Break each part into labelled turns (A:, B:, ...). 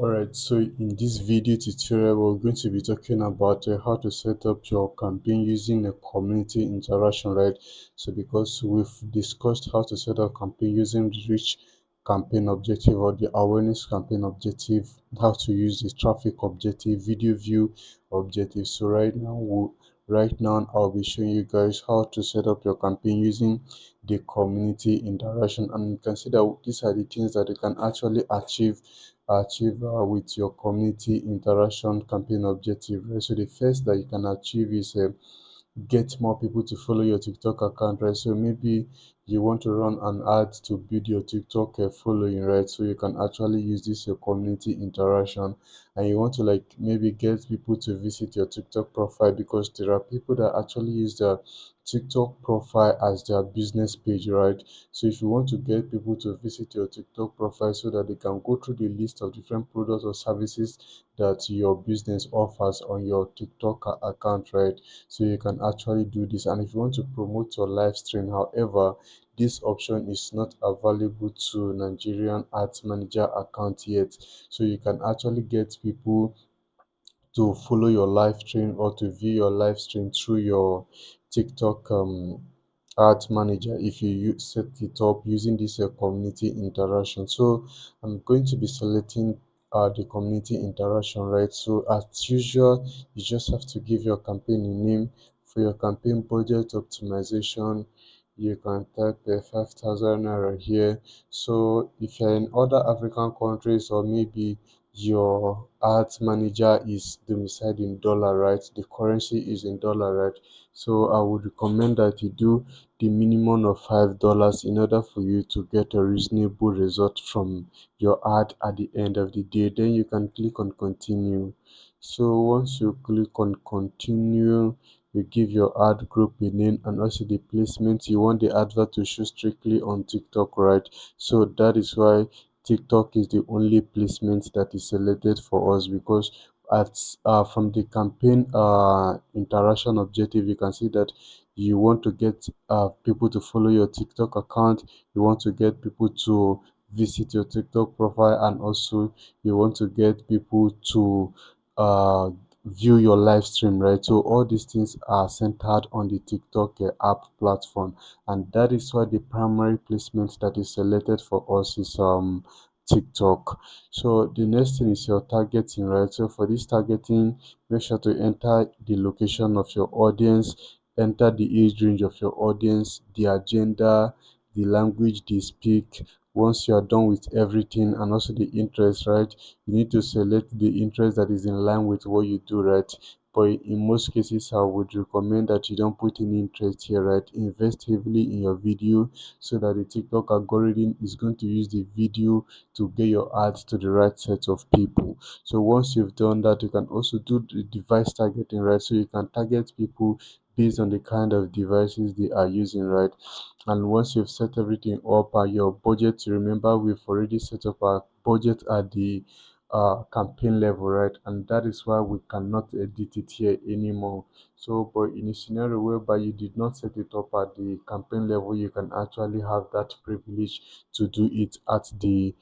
A: Alright, so in this video tutorial, we're going to be talking about how to set up your campaign using a community interaction, right? So because we've discussed how to set up campaign using the reach campaign objective or the awareness campaign objective, how to use the traffic objective, video view objective. So right now I'll be showing you guys how to set up your campaign using the community interaction, and you can see that these are the things that you can actually achieve with your community interaction campaign objective, right? So the first that you can achieve is get more people to follow your TikTok account, right? So maybe you want to run an ad to build your TikTok following, right? So you can actually use this your community interaction, and you want to like maybe get people to visit your TikTok profile, because there are people that actually use their TikTok profile as their business page, right? So if you want to get people to visit your TikTok profile so that they can go through the list of different products or services that your business offers on your TikTok account, right? So you can actually do this. And if you want to promote your live stream, however, this option is not available to Nigerian Ads Manager account yet. So you can actually get people to follow your live stream or to view your live stream through your TikTok ad manager if you set it up using this community interaction. So I'm going to be selecting the community interaction, right? So as usual, you just have to give your campaign a name. For your campaign budget optimization, you can type 5,000 naira here. So if you're in other African countries, or maybe your ads manager is domiciled in dollar, right? The currency is in dollar, right? So I would recommend that you do the minimum of $5 in order for you to get a reasonable result from your ad at the end of the day. Then you can click on continue. So once you click on continue, you give your ad group a name and also the placement. You want the advert to show strictly on TikTok, right? So that is why TikTok is the only placement that is selected for us, because at from the campaign interaction objective, you can see that you want to get people to follow your TikTok account, you want to get people to visit your TikTok profile, and also you want to get people to uh view your live stream, right? So all these things are centered on the TikTok app platform, and that is why the primary placement that is selected for us is TikTok. So the next thing is your targeting, right? So for this targeting, make sure to enter the location of your audience, enter the age range of your audience, the agenda, the language they speak. Once you are done with everything, and also the interest, right? You need to select the interest that is in line with what you do, right? But in most cases, I would recommend that you don't put any interest here, right? Invest heavily in your video so that the TikTok algorithm is going to use the video to get your ads to the right set of people. So once you've done that, you can also do the device targeting, right? So you can target people based on the kind of devices they are using, right? And once you've set everything up at your budget, remember we've already set up our budget at the campaign level, right? And that is why we cannot edit it here anymore. So but in a scenario whereby you did not set it up at the campaign level, you can actually have that privilege to do it at the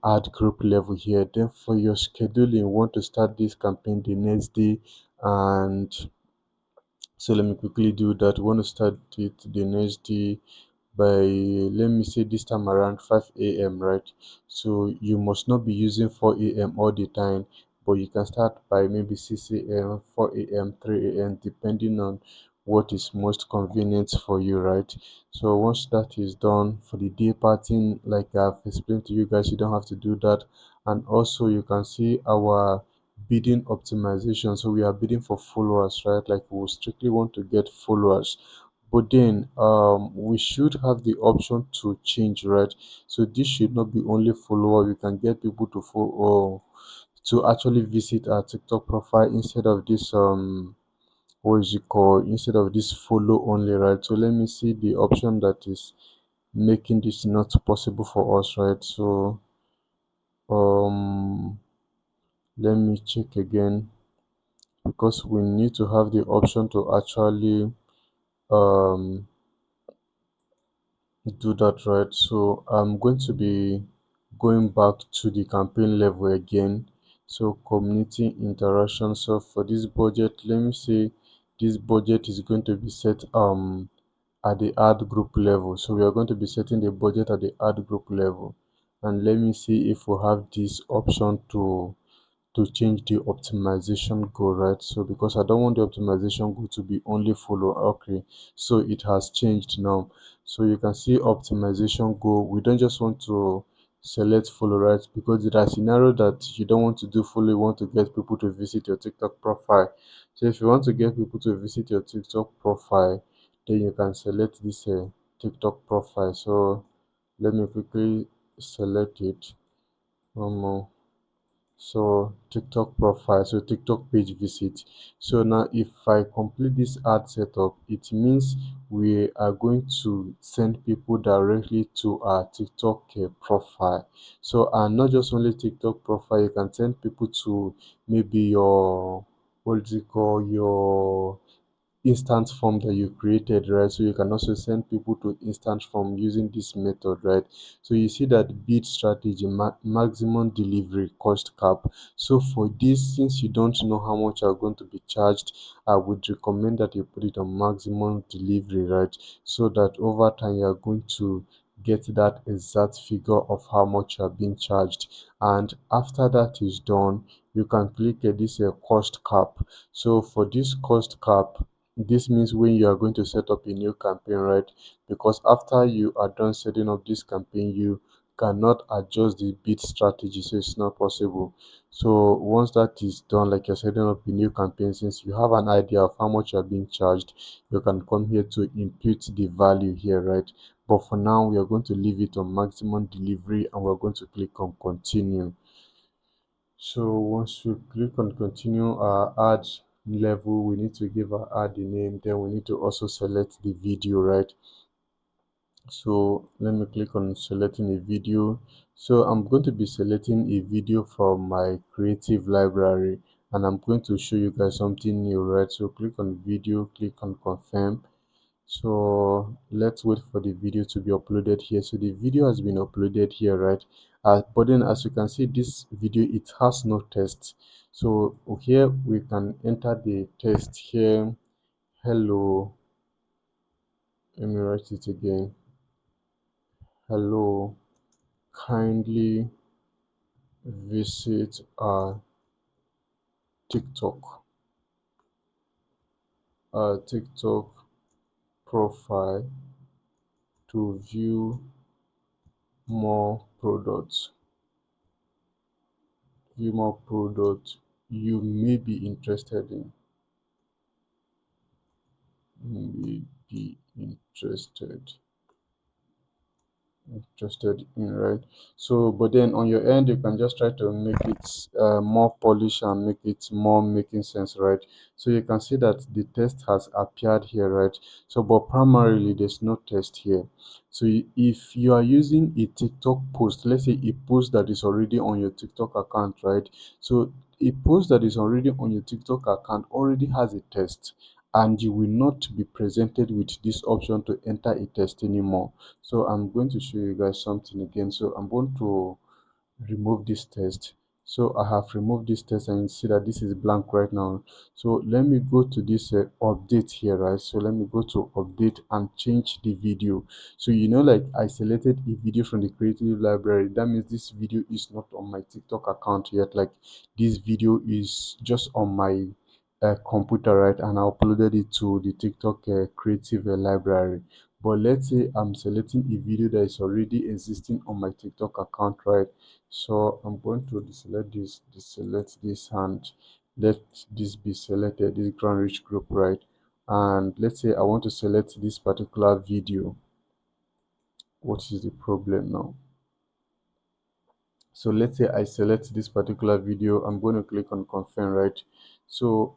A: ad group level here. Then for your scheduling, you want to start this campaign the next day, and so let me quickly do that. We want to start it the next day by, let me say, this time around 5 a.m., right? So you must not be using 4 a.m. all the time, but you can start by maybe 6 a.m., 4 a.m., 3 a.m., depending on what is most convenient for you, right? So once that is done, for the day parting, like I've explained to you guys, you don't have to do that. And also you can see our bidding optimization. So we are bidding for followers, right? Like we strictly want to get followers, but then we should have the option to change, right? So this should not be only follower. We can get people to follow, to actually visit our TikTok profile instead of this what is it called, instead of this follow only, right? So let me see the option that is making this not possible for us, right? So um let me check again, because we need to have the option to actually um do that, right? So I'm going to be going back to the campaign level again. So community interaction. So for this budget, let me say this budget is going to be set at the ad group level. So we are going to be setting the budget at the ad group level. And let me see if we have this option to change the optimization goal, right? So because I don't want the optimization goal to be only follow. Okay, so it has changed now. So you can see optimization goal. We don't just want to select follow, right? Because there are scenario that you don't want to do follow, you want to get people to visit your TikTok profile. So if you want to get people to visit your TikTok profile, then you can select this TikTok profile. So let me quickly select it. One more. So TikTok profile, so TikTok page visit. So now if I complete this ad setup, it means we are going to send people directly to our TikTok profile. So and not just only TikTok profile, you can send people to maybe your, what is it called, your instant form that you created, right? So you can also send people to instant form using this method, right? So you see that bid strategy, maximum delivery cost cap. So for this, since you don't know how much you're going to be charged, I would recommend that you put it on maximum delivery, right? So that over time you're going to get that exact figure of how much you are being charged. And after that is done, you can click this cost cap. So for this cost cap, this means when you are going to set up a new campaign, right? Because after you are done setting up this campaign, you cannot adjust the bid strategy, so it's not possible. So once that is done, like you're setting up a new campaign, since you have an idea of how much you're being charged, you can come here to input the value here, right? But for now, we are going to leave it on maximum delivery and we're going to click on continue. So once we click on continue our ad level, we need to give our ad a name. Then we need to also select the video, right? So let me click on selecting a video. So I'm going to be selecting a video from my creative library and I'm going to show you guys something new, right? So click on video, click on confirm. So let's wait for the video to be uploaded here. So the video has been uploaded here, right? But then as you can see, this video, it has no text. So here we can enter the text here. Hello, let me write it again. Hello, kindly visit our TikTok, TikTok profile to view more products. View more products you may be interested in. May be interested in, right? So but then on your end you can just try to make it more polished and make it more making sense, right? So you can see that the text has appeared here, right? So but primarily there's no text here. So if you are using a TikTok post, let's say a post that is already on your TikTok account, right? So a post that is already on your TikTok account already has a text, and you will not be presented with this option to enter a text anymore. So I'm going to show you guys something again. So I'm going to remove this test. So I have removed this test and you see that this is blank right now. So let me go to this update here, right? So let me go to update and change the video. So you know, like I selected a video from the creative library, that means this video is not on my TikTok account yet. Like this video is just on my computer, right? And I uploaded it to the TikTok creative library. But let's say I'm selecting a video that is already existing on my TikTok account, right? So I'm going to deselect this, and let this be selected, this ground rich group, right? And let's say I want to select this particular video. What is the problem now? So let's say I select this particular video, I'm going to click on confirm, right? So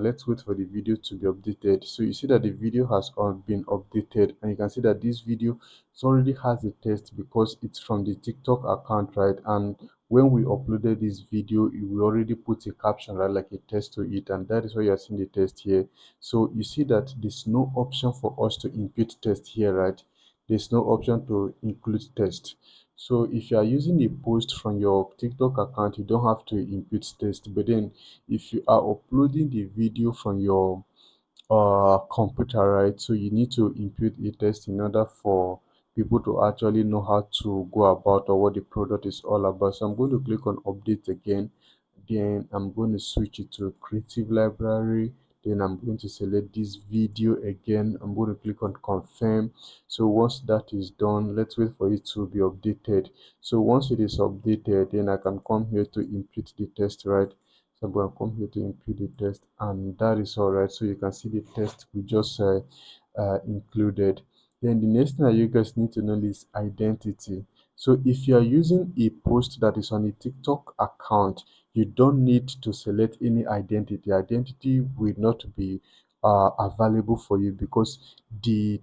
A: let's wait for the video to be updated. So you see that the video has been updated, and you can see that this video already has a test because it's from the TikTok account, right? And when we uploaded this video, we already put a caption, right, like a test to it, and that is why you're seeing the test here. So you see that there's no option for us to input test here, right? There's no option to include test. So if you are using a post from your TikTok account, you don't have to input text. But then if you are uploading the video from your computer, right? So you need to input a test in order for people to actually know how to go about or what the product is all about. So I'm going to click on update again. Then I'm going to switch it to creative library. Then I'm going to select this video again. I'm going to click on confirm. So once that is done, let's wait for it to be updated. So once it is updated, then I can come here to input the test, right? So I'm going to come here to input the test, and that is all right. So you can see the test we just included. Then the next thing that you guys need to know is identity. So if you are using a post that is on a TikTok account, you don't need to select any identity. Identity will not be available for you because the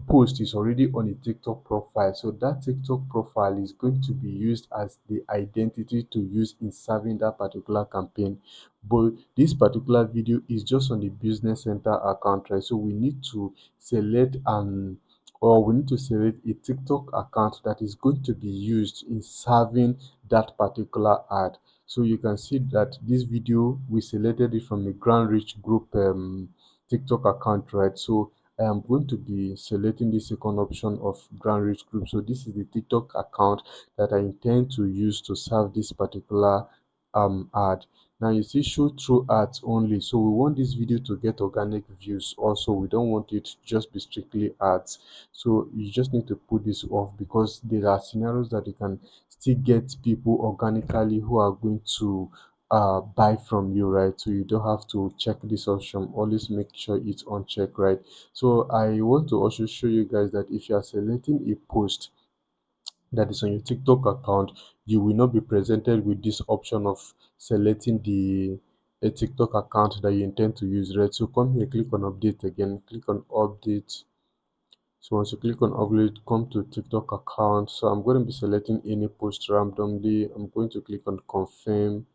A: post is already on a TikTok profile. So that TikTok profile is going to be used as the identity to use in serving that particular campaign. But this particular video is just on the business center account, right? So we need to select an or we need to select a TikTok account that is going to be used in serving that particular ad. So you can see that this video we selected it from a Grand Rich Group TikTok account, right? So I am going to be selecting the second option of Grand Rich Group. So this is the TikTok account that I intend to use to serve this particular ad. Now you see show through ads only. So we want this video to get organic views. Also, we don't want it to just be strictly ads. So you just need to put this off because there are scenarios that you can still get people organically who are going to buy from you, right? So you don't have to check this option. Always make sure it's on check, right? So I want to also show you guys that if you are selecting a post that is on your TikTok account, you will not be presented with this option of selecting the a TikTok account that you intend to use, right? So come here, click on update again, click on update. So once you click on upload, come to TikTok account. So I'm going to be selecting any post randomly. I'm going to click on confirm.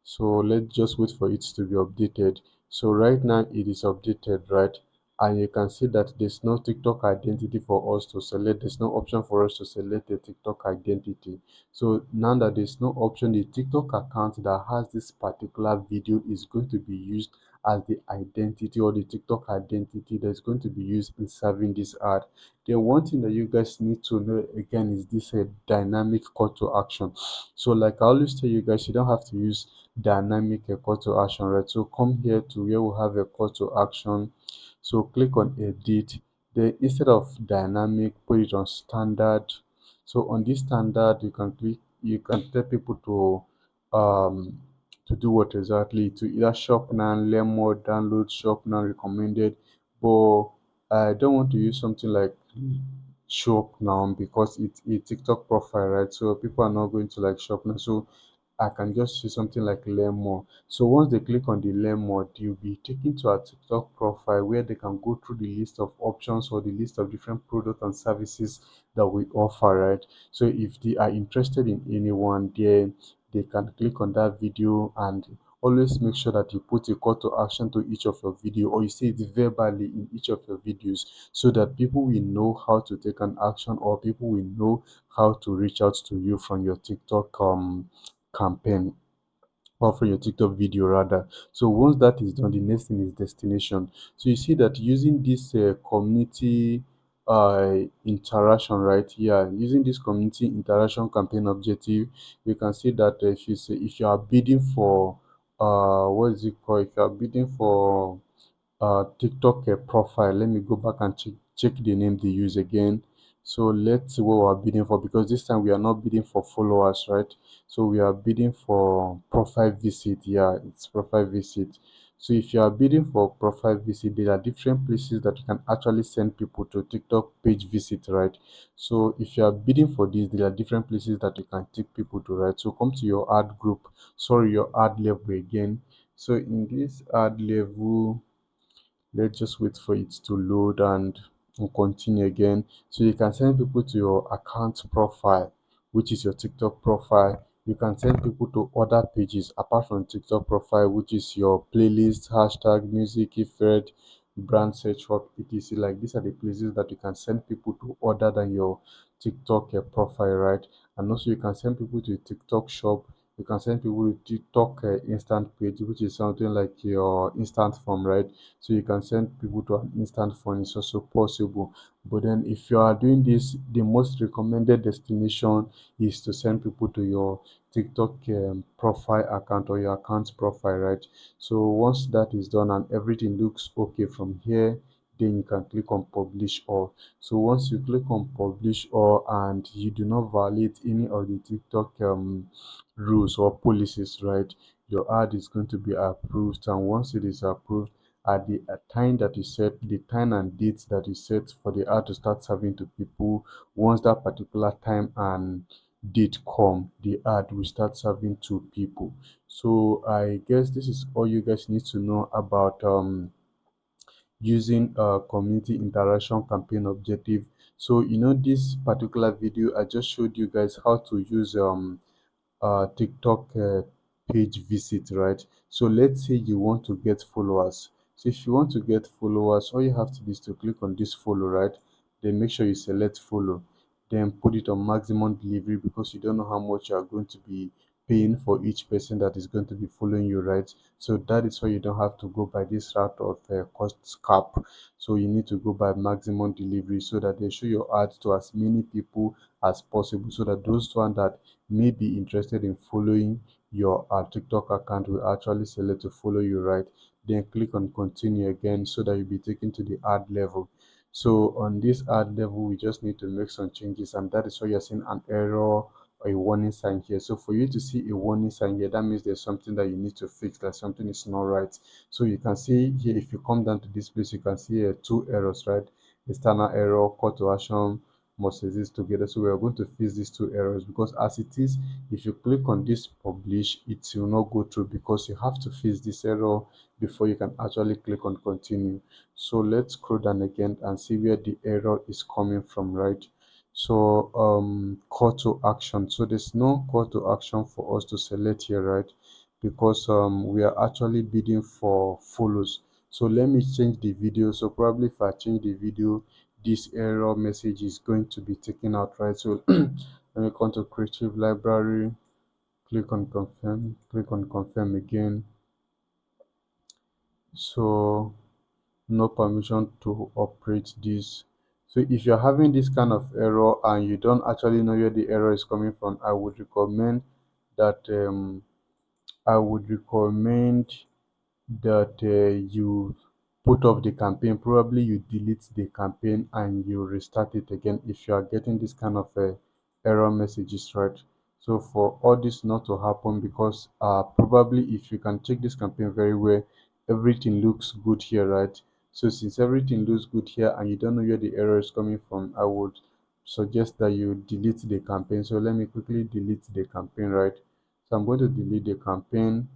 A: So let's just wait for it to be updated. So right now it is updated, right? And you can see that there's no TikTok identity for us to select. There's no option for us to select a TikTok identity. So now that there's no option, the TikTok account that has this particular video is going to be used as the identity or the TikTok identity that's going to be used in serving this ad. The one thing that you guys need to know again is this dynamic call to action. So like I always tell you guys, you don't have to use dynamic call to action, right? So come here to where we have a call to action. So click on edit. Then instead of dynamic, put it on standard. So on this standard, you can tell people to do what exactly, to either shop now, learn more, download, shop now, recommended. But I don't want to use something like shop now because it's a TikTok profile, right? So people are not going to like shop now. So I can just see something like learn more. So once they click on the learn more, they'll be taken to our TikTok profile where they can go through the list of options or the list of different products and services that we offer, right? So if they are interested in anyone, then they can click on that video, and always make sure that you put a call to action to each of your video, or you say it verbally in each of your videos, so that people will know how to take an action, or people will know how to reach out to you from your TikTok campaign, or from your TikTok video rather. So once that is done, the next thing is destination. So you see that using this community interaction, right? Yeah, using this community interaction campaign objective, you can see that if you are bidding for what is it called? If you are bidding for TikTok profile. Let me go back and check the name they use again. So let's see what we're bidding for, because this time we are not bidding for followers, right? So we are bidding for profile visit. Yeah, it's profile visit. So if you are bidding for profile visit, there are different places that you can actually send people to TikTok page visit, right? So if you are bidding for this, there are different places that you can take people to, right? So come to your ad group, sorry, your ad level again. So in this ad level, let's just wait for it to load, and we'll continue again. So you can send people to your account profile, which is your TikTok profile. You can send people to other pages apart from TikTok profile, which is your playlist, hashtag, music, thread, brand search hub, etc. Like these are the places that you can send people to other than your TikTok profile, right? And also you can send people to a TikTok shop. You can send people to TikTok instant page, which is something like your instant form, right? So you can send people to an instant form. It's also possible. But then if you are doing this, the most recommended destination is to send people to your TikTok profile account or your account profile, right? So once that is done and everything looks okay from here, then you can click on publish all. So once you click on publish all and you do not violate any of the TikTok rules or policies, right, your ad is going to be approved. And once it is approved, at the time that is set, the time and date that is set for the ad to start serving to people, once that particular time and date come, the ad will start serving to people. So I guess this is all you guys need to know about using a community interaction campaign objective. So this particular video I just showed you guys how to use TikTok page visit, right? So let's say you want to get followers. So if you want to get followers, all you have to do is to click on this follow, right? Then make sure you select follow, then put it on maximum delivery because you don't know how much you are going to be paying for each person that is going to be following you, right? So that is why you don't have to go by this route of cost cap. So you need to go by maximum delivery so that they show your ads to as many people as possible, so that those one that may be interested in following your TikTok account will actually select to follow you, right? Then click on continue again so that you'll be taken to the ad level. So on this ad level, we just need to make some changes, and that is why you're seeing an error or a warning sign here. So for you to see a warning sign here, that means there's something that you need to fix, that something is not right. So you can see here, if you come down to this place, you can see two errors, right? External error, call to action must exist together. So we are going to fix these two errors because as it is, if you click on this publish, it will not go through because you have to fix this error before you can actually click on continue. So let's scroll down again and see where the error is coming from, right? So call to action. So there's no call to action for us to select here, right? Because we are actually bidding for follows. So let me change the video. So probably if I change the video, this error message is going to be taken out, right? So let me come to creative library, click on confirm again. So no permission to operate this. So if you're having this kind of error and you don't actually know where the error is coming from, that I would recommend that you put off the campaign. Probably you delete the campaign and you restart it again if you are getting this kind of error messages, right? So for all this not to happen, because probably if you can check this campaign very well, everything looks good here, right? So since everything looks good here and you don't know where the error is coming from, I would suggest that you delete the campaign. So let me quickly delete the campaign, right? So I'm going to delete the campaign.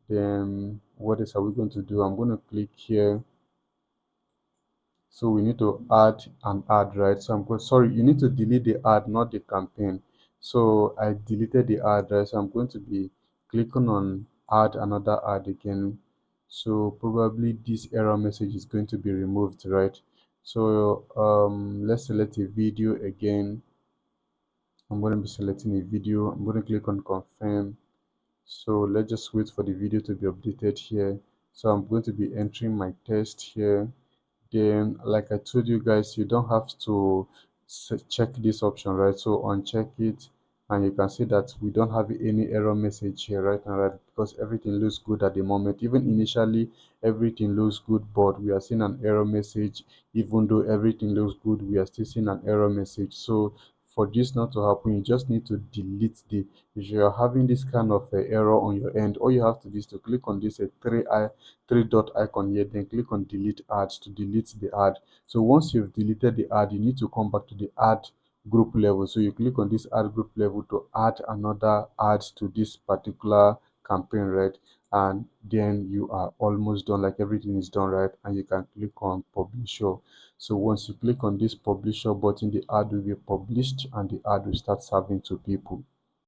A: Then what else are we going to do? I'm going to click here. So we need to add an ad, right? So I'm going, sorry, you need to delete the ad, not the campaign. So I deleted the ad, right? So I'm going to be clicking on add another ad again. So probably this error message is going to be removed, right? So let's select a video again. I'm going to be selecting a video. I'm going to click on confirm. So let's just wait for the video to be updated here. So I'm going to be entering my test here. Then like I told you guys, you don't have to check this option, right? So uncheck it and you can see that we don't have any error message here right now, right? Because everything looks good at the moment. Even initially everything looks good, but we are seeing an error message. Even though everything looks good, we are still seeing an error message. So for this not to happen, you just need to delete the, if you are having this kind of error on your end, all you have to do is to click on this three dot icon here, then click on delete ads to delete the ad. So once you've deleted the ad, you need to come back to the ad group level. So you click on this ad group level to add another ads to this particular campaign, right? And then you are almost done, like everything is done, right? And you can click on publisher. So once you click on this publisher button, the ad will be published and the ad will start serving to people.